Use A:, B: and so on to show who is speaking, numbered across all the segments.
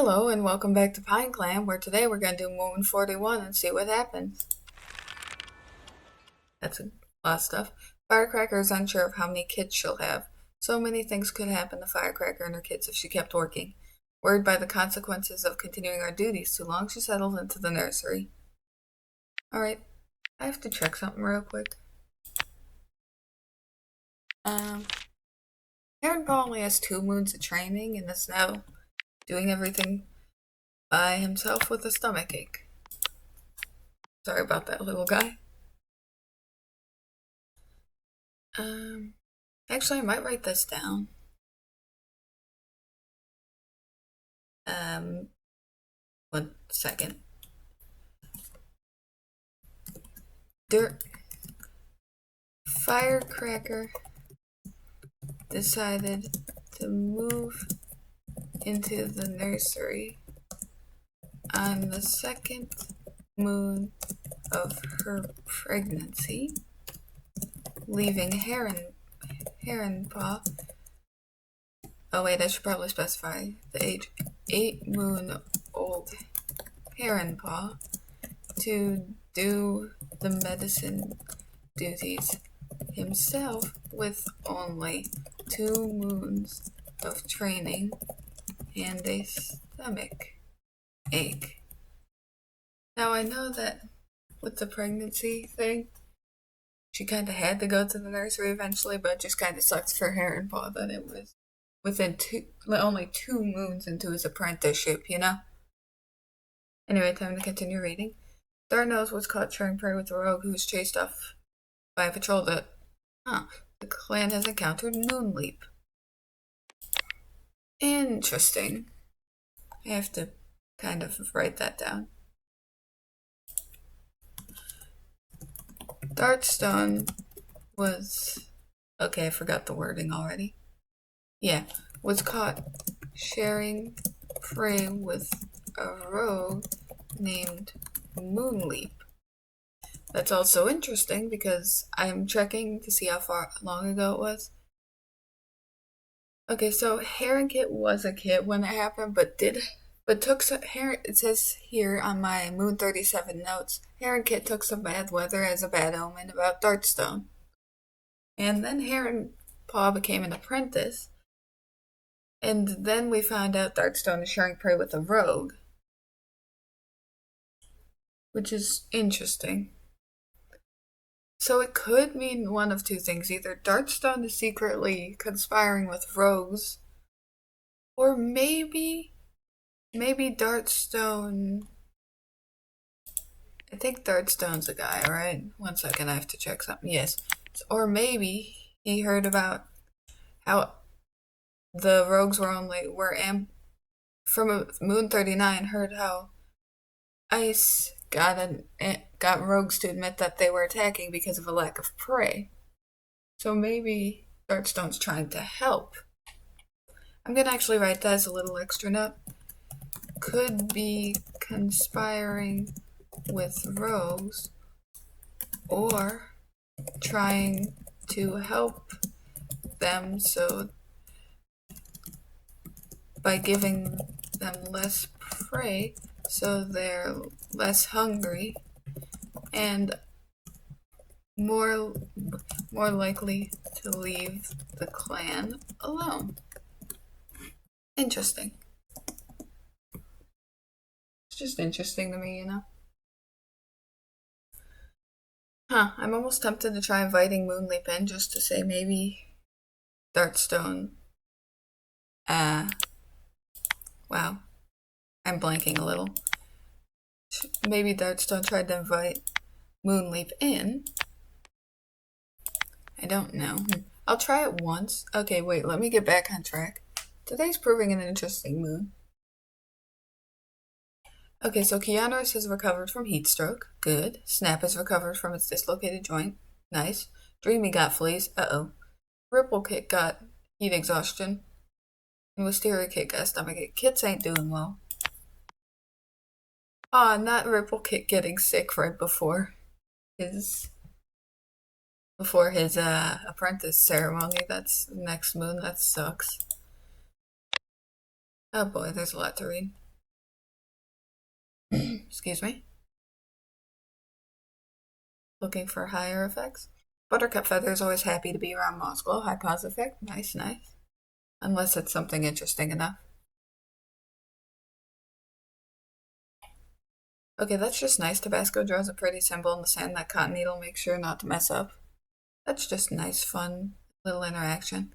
A: Hello and welcome back to PineClan, where today we're going to do Moon 41 and see what happens. That's a lot of stuff. Firecracker is unsure of how many kids she'll have. So many things could happen to Firecracker and her kids if she kept working. Worried by the consequences of continuing her duties too long, she settled into the nursery. Alright, I have to check something real quick. Aaron Paul only has 2 moons of training and is now doing everything by himself with a stomach ache. Sorry about that, little guy. Actually, I might write this down. One second. Firecracker decided to move into the nursery on the 2nd moon of her pregnancy, leaving Heron Paw. Oh wait, I should probably specify the age. 8-moon-old Heron Paw to do the medicine duties himself with only 2 moons of training and a stomach ache. Now I know that with the pregnancy thing, she kind of had to go to the nursery eventually, but it just kind of sucks for Heron Paw that it was within only 2 moons into his apprenticeship, you know? Anyway, time to continue reading. Darnell's was caught sharing prey with a rogue who was chased off by a patrol that the clan has encountered Moonleap. Interesting. I have to kind of write that down. Dartstone was... Okay, I forgot the wording already. Yeah, was caught sharing prey with a rogue named Moonleap. That's also interesting because I'm checking to see how long ago it was. Okay, so Heron Kit was a kid when it happened, but took some it says here on my Moon 37 notes, Heron Kit took some bad weather as a bad omen about Dartstone. And then Heron Paw became an apprentice. And then we found out Dartstone is sharing prey with a rogue. Which is interesting. So it could mean one of two things. Either Dartstone is secretly conspiring with rogues, or maybe Dartstone... I think Dartstone's a guy, right? 1 second, I have to check something. Yes. Or maybe he heard about how the rogues from Moon 39 heard how Ice got rogues to admit that they were attacking because of a lack of prey. So maybe Dartstone's trying to help. I'm gonna actually write that as a little extra note. Could be conspiring with rogues or trying to help them by giving them less prey so they're less hungry and more likely to leave the clan alone. Interesting. It's just interesting to me, you know? I'm almost tempted to try inviting Moonleap in just to say maybe Dartstone. Wow. I'm blanking a little. Maybe Dartstone tried to invite Moonleap in. I don't know. I'll try it once. Okay, wait, let me get back on track. Today's proving an interesting moon. Okay, so Keanu's has recovered from heat stroke. Good. Snap has recovered from its dislocated joint. Nice. Dreamy got fleas. Uh-oh. Ripple Kit got heat exhaustion. And Wisteria Kit got stomachache. Kits ain't doing well. Aw, not Ripple Kit getting sick right before his apprentice ceremony. That's next moon. That sucks. Oh boy, there's a lot to read. Excuse me. Looking for higher effects. Buttercup Feather is always happy to be around Moss Glow. High positive effect. Nice, nice. Unless it's something interesting enough. Okay, that's just nice. Tabasco draws a pretty symbol in the sand that Cotton Needle makes sure not to mess up. That's just nice, fun little interaction.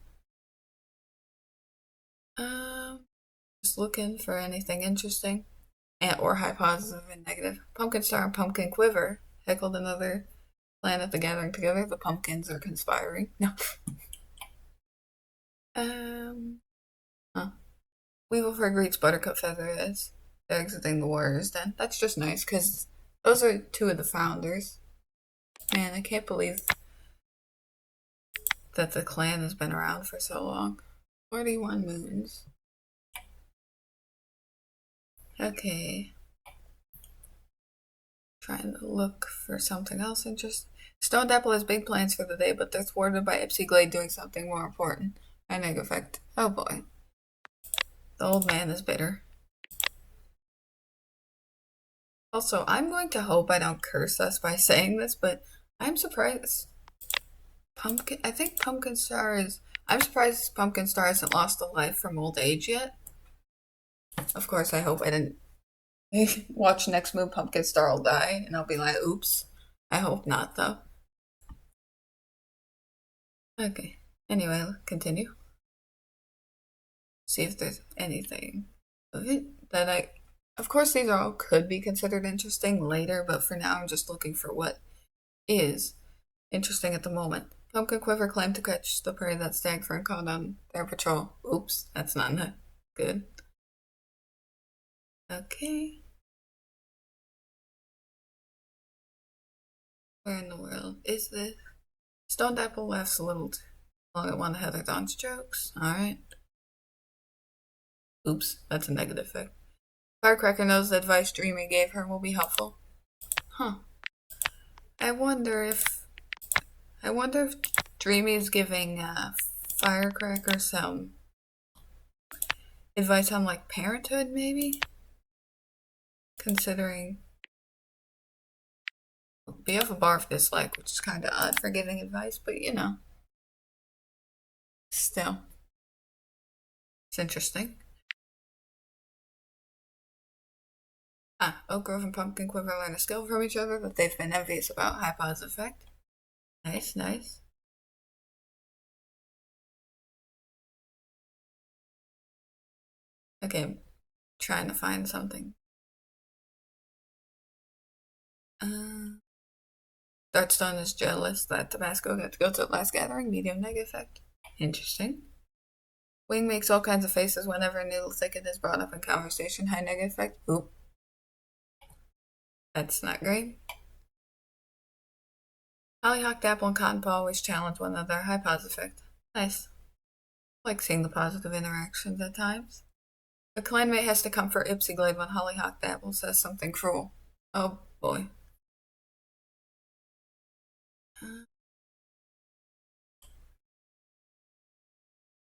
A: Just looking for anything interesting. Or high positive and negative. Pumpkin Star and Pumpkin Quiver heckled another clan at the gathering together. The pumpkins are conspiring. No. Huh. Weavelfur greets Buttercup Feather as they're exiting the Warriors Den. That's just nice because those are two of the founders. Man, I can't believe that the clan has been around for so long. 41 moons. Okay. Trying to look for something else interesting. Stone Apple has big plans for the day, but they're thwarted by Ipsy Glade doing something more important. A negative effect. Oh boy. The old man is bitter. Also, I'm going to hope I don't curse us by saying this, but I'm surprised. I think Pumpkin Star is. I'm surprised Pumpkin Star hasn't lost a life from old age yet. Of course, I hope I didn't watch next move. Pumpkin Star will die, and I'll be like, oops. I hope not, though. Okay. Anyway, continue. See if there's anything of it that I. Of course, these all could be considered interesting later, but for now, I'm just looking for what is interesting at the moment. Pumpkin Quiver claimed to catch the prey that Stagfern caught on their patrol. Oops, that's not good. Okay. Where in the world is this? Stoned Apple laughs a little too long at one of Heatherthorn's jokes. Alright. Oops, that's a negative effect. Firecracker knows the advice Dreamy gave her will be helpful. Huh. I wonder if Dreamy is giving Firecracker some advice on like parenthood, maybe? Considering we have a bar of dislike, which is kind of odd for giving advice, but you know, still, it's interesting. Oak Grove and Pumpkin Quiver learn a skill from each other that they've been envious about. High positive effect. Nice, nice. Okay, I'm trying to find something. Dartstone is jealous that Tabasco got to go to the last gathering. Medium negative effect. Interesting. Wing makes all kinds of faces whenever a new thicket is brought up in conversation. High negative effect. Oop. That's not great. Hollyhock, Apple, and Cotton Paw always challenge one another. High positive effect. Nice. I like seeing the positive interactions at times. A clanmate has to comfort Ipsyglade when Hollyhock Apple says something cruel. Oh boy.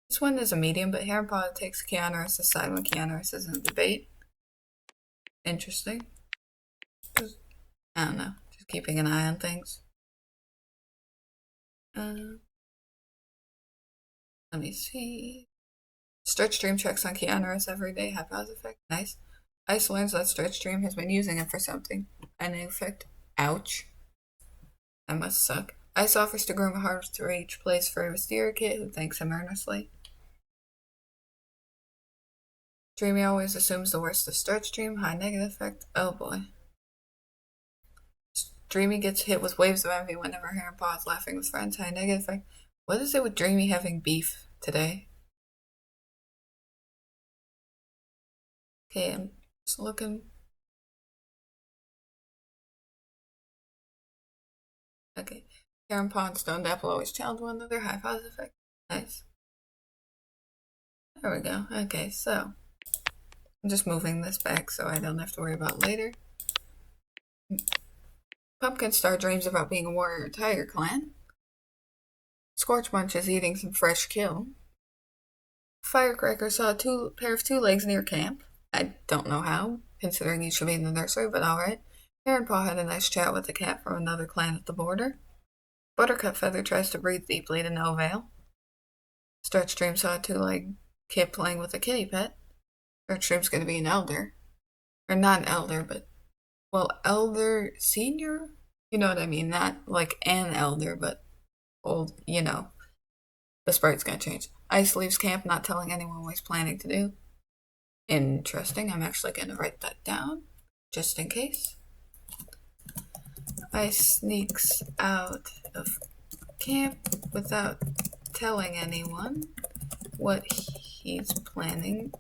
A: This one is a medium, but Heronpaw takes Keanorus aside when Keanorus is in a debate. Interesting. I don't know. Just keeping an eye on things. Let me see. Stretch Dream checks on Keanorus every day. High positive effect. Nice. Ice learns that Stretch Dream has been using it for something. An effect. Ouch. That must suck. Ice offers to groom a hard to reach place for a Wisteria kid who thanks him earnestly. Dreamy always assumes the worst of Stretch Dream. High negative effect. Oh boy. Dreamy gets hit with waves of envy whenever Heronpaw is laughing with friends. High negative effect. What is it with Dreamy having beef today? Okay, I'm just looking. Okay. Heronpaw and Stoned Apple always challenge one another. High positive effect. Nice. There we go. Okay, so I'm just moving this back so I don't have to worry about later. Pumpkin Star dreams about being a warrior tiger clan. Scorch Munch is eating some fresh kill. Firecracker saw a pair of two legs near camp. I don't know how. considering you should be in the nursery, but alright. Hair and Paw had a nice chat with the cat from another clan at the border. Buttercup Feather tries to breathe deeply to no avail. Stretchstream saw a two-legged kid playing with a kitty pet. Stretchstream's gonna be an elder. Or not an elder, but, well, elder senior? You know what I mean, not like an elder, but old, you know. The sprite's gonna change. Ice leaves camp, not telling anyone what he's planning to do. Interesting, I'm actually gonna write that down, just in case. Ice sneaks out of camp without telling anyone what he's planning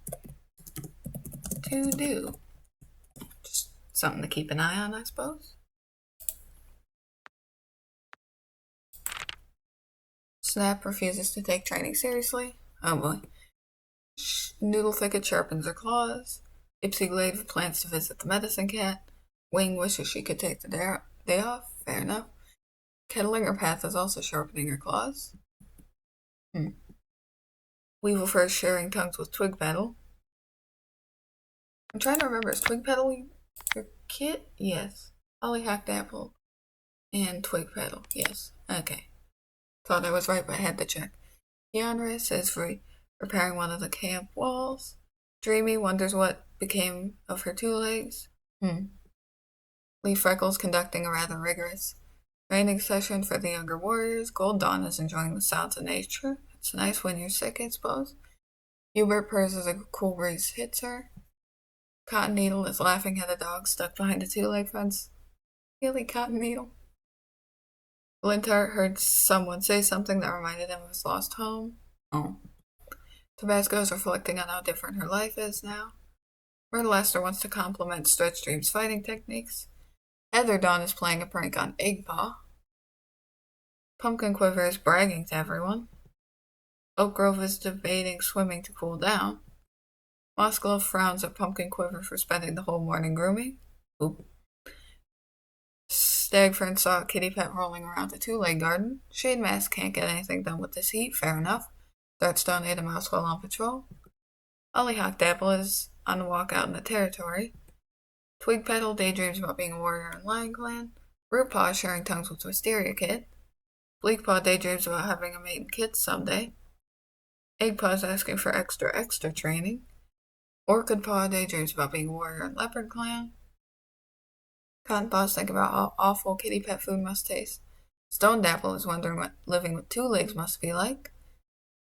A: to do. Just something to keep an eye on, I suppose. Snap refuses to take training seriously. Oh boy. Noodle Thicket sharpens her claws. Ipsy Glade plans to visit the medicine cat. Wing wishes she could take the day off. Fair enough. Kettlinger Path is also sharpening her claws. Weevil Fur sharing tongues with Twig Petal. I'm trying to remember, is Twig Petal your kit? Yes. Hollyhocked Apple and Twig Petal. Yes. Okay. Thought I was right, but I had to check. Yanris is repairing one of the camp walls. Dreamy wonders what became of her two legs. Lee Freckles conducting a rather rigorous training session for the younger warriors. Gold Dawn is enjoying the sounds of nature. It's nice when you're sick, I suppose. Hubert purrs as a cool breeze hits her. Cotton Needle is laughing at a dog stuck behind a two-leg fence. Really, Cotton Needle? Lintart heard someone say something that reminded him of his lost home. Oh. Tabasco is reflecting on how different her life is now. Myrtle Esther wants to compliment Stretchstream's fighting techniques. Heather Dawn is playing a prank on Eggpaw. Pumpkin Quiver is bragging to everyone. Oak Grove is debating swimming to cool down. Mossglove frowns at Pumpkin Quiver for spending the whole morning grooming. Oop. Stagfern saw a kitty pet rolling around the two-leg garden. Shade Mask can't get anything done with this heat, fair enough. Dartstone ate a mouse while on patrol. Hollyhocked Apple is on a walk out in the territory. Twig Petal daydreams about being a warrior in Lion Clan. Rootpaw is sharing tongues with Wisteria Kid. Bleakpaw daydreams about having a mate and kids someday. Eggpaw is asking for extra training. Orchid Paw daydreams about being a warrior in Leopard Clan. Cotton Paw's thinking about how awful kitty pet food must taste. Stone Dapple is wondering what living with two legs must be like.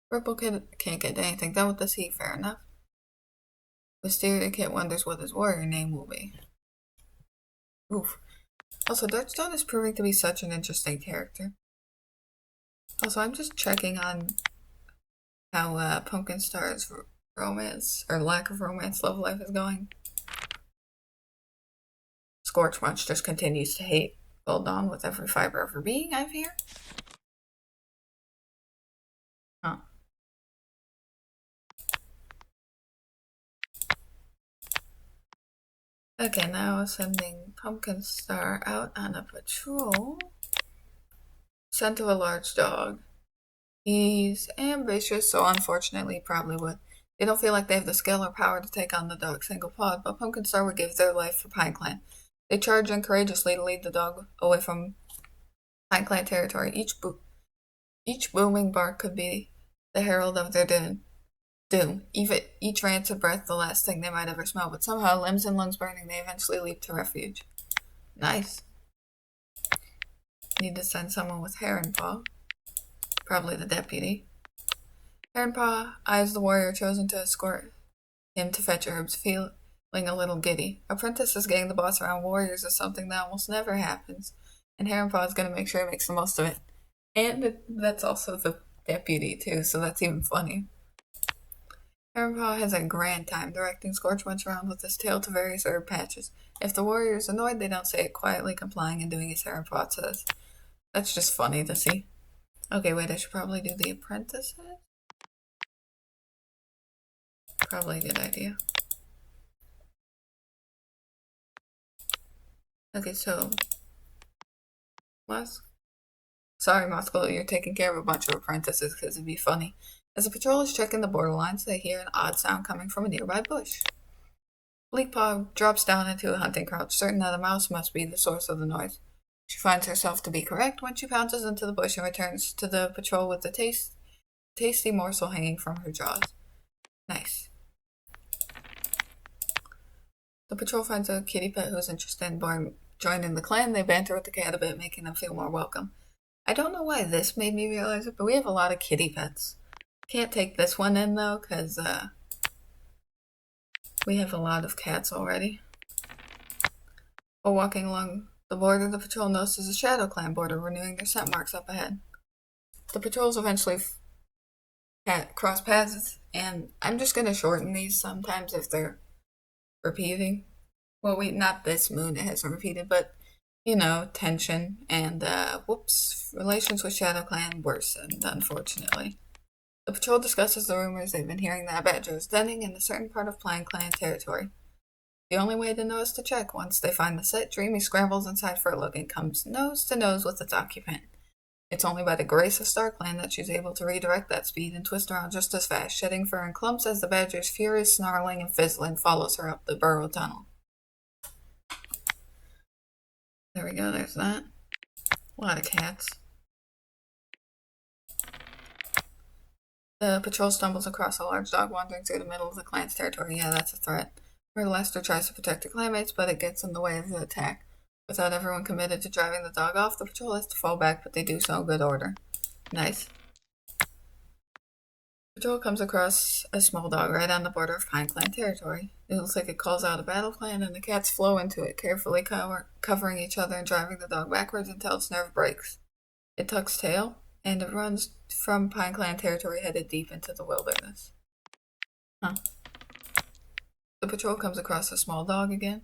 A: Ripple Kid can't get anything done with this heat, fair enough. Wisteria Kid wonders what his warrior name will be. Oof. Also, Darkstone is proving to be such an interesting character. Also, I'm just checking on how Pumpkin Star's romance, or lack of romance, love life is going. Scorchmunch just continues to hate Gold Dawn with every fiber of her being, I fear. Huh. Okay, now sending Pumpkin Star out on a patrol. Scent of a large dog. He's ambitious, so unfortunately probably would. They don't feel like they have the skill or power to take on the dog single pod, but Pumpkin Star would give their life for PineClan. They charge in courageously to lead the dog away from PineClan territory. Each booming bark could be the herald of their doom. Even each rancid breath the last thing they might ever smell, but somehow, limbs and lungs burning, they eventually leap to refuge. Nice. Need to send someone with Hair and Paw. Probably the deputy. Hair and Paw eyes the warrior chosen to escort him to fetch herbs, feeling a little giddy. Apprentices getting the boss around warriors is something that almost never happens, and Hair and Paw is going to make sure he makes the most of it. And that's also the deputy, too, so that's even funny. Hair and Paw has a grand time directing Scorchmunch around with his tail to various herb patches. If the warrior is annoyed, they don't say it, quietly complying and doing as Hair and Paw says. That's just funny to see. Okay, wait, I should probably do the apprentices? Probably a good idea. Okay, so... Sorry, Moscow, you're taking care of a bunch of apprentices because it'd be funny. As the patrol is checking the borderlines, they hear an odd sound coming from a nearby bush. Bleakpaw drops down into a hunting crouch, certain that a mouse must be the source of the noise. She finds herself to be correct when she pounces into the bush and returns to the patrol with the tasty morsel hanging from her jaws. Nice. The patrol finds a kitty pet who's interested in joining the clan. They banter with the cat a bit, making them feel more welcome. I don't know why this made me realize it, but we have a lot of kitty pets. Can't take this one in though, because we have a lot of cats already. While walking along the border, the patrol notices a Shadow Clan border, renewing their scent marks up ahead. The patrols eventually cross paths, and I'm just going to shorten these sometimes if they're repeating. Well, not this moon, it hasn't repeated, but, tension and, relations with Shadow Clan worsened, unfortunately. The patrol discusses the rumors they've been hearing that a badger is denning in a certain part of PineClan territory. The only way to know is to check. Once they find the site, Dreamy scrambles inside for a look and comes nose to nose with its occupant. It's only by the grace of StarClan that she's able to redirect that speed and twist around just as fast, shedding fur in clumps as the badger's furious snarling and fizzling follows her up the burrow tunnel. There we go, there's that. A lot of cats. The patrol stumbles across a large dog wandering through the middle of the clan's territory. Yeah, that's a threat. Lester tries to protect the clanmates, but it gets in the way of the attack. Without everyone committed to driving the dog off, the patrol has to fall back, but they do so in good order. Nice. The patrol comes across a small dog right on the border of PineClan territory. It looks like it calls out a battle plan, and the cats flow into it, carefully covering each other and driving the dog backwards until its nerve breaks. It tucks tail, and it runs from PineClan territory headed deep into the wilderness. The patrol comes across a small dog again.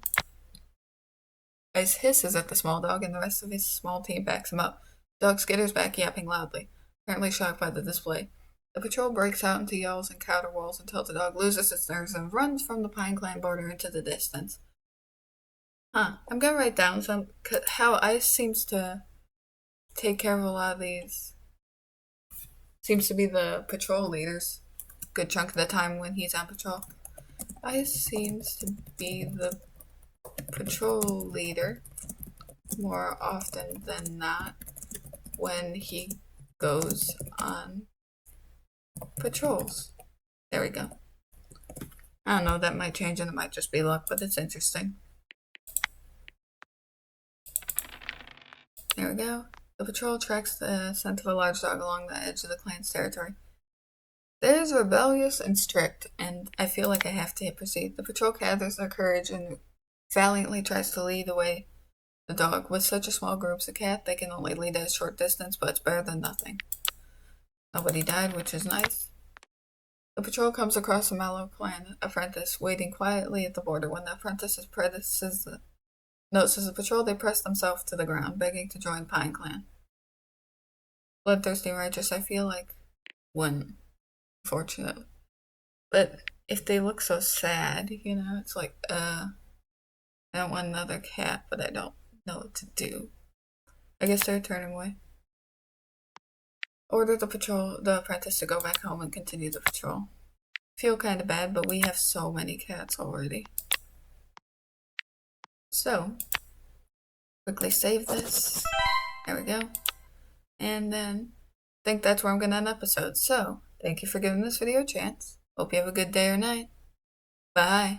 A: Ice hisses at the small dog, and the rest of his small team backs him up. The dog skitters back, yapping loudly, apparently shocked by the display. The patrol breaks out into yells and counterwalls until the dog loses its nerves and runs from the PineClan border into the distance. I'm gonna write down how Ice seems to take care of a lot of these. Seems to be the patrol leaders. Good chunk of the time when he's on patrol. Ice seems to be the patrol leader more often than not when he goes on patrols. There we go. I don't know, that might change and it might just be luck, but it's interesting. There we go. The patrol tracks the scent of a large dog along the edge of the clan's territory. It is rebellious and strict, and I feel like I have to hit proceed. The patrol gathers their courage and valiantly tries to lead away the dog. With such a small group of cat, they can only lead at a short distance, but it's better than nothing. Nobody died, which is nice. The patrol comes across a Mallow Clan apprentice waiting quietly at the border. When the apprentice notices the patrol, they press themselves to the ground, begging to join PineClan. Bloodthirsty and righteous, I feel like wouldn't, unfortunately. But if they look so sad, it's like, I don't want another cat, but I don't know what to do. I guess they're turning away. Order the apprentice to go back home and continue the patrol. Feel kind of bad, but we have so many cats already. So, quickly save this. There we go. And then, I think that's where I'm going to end the episode. So, thank you for giving this video a chance. Hope you have a good day or night. Bye.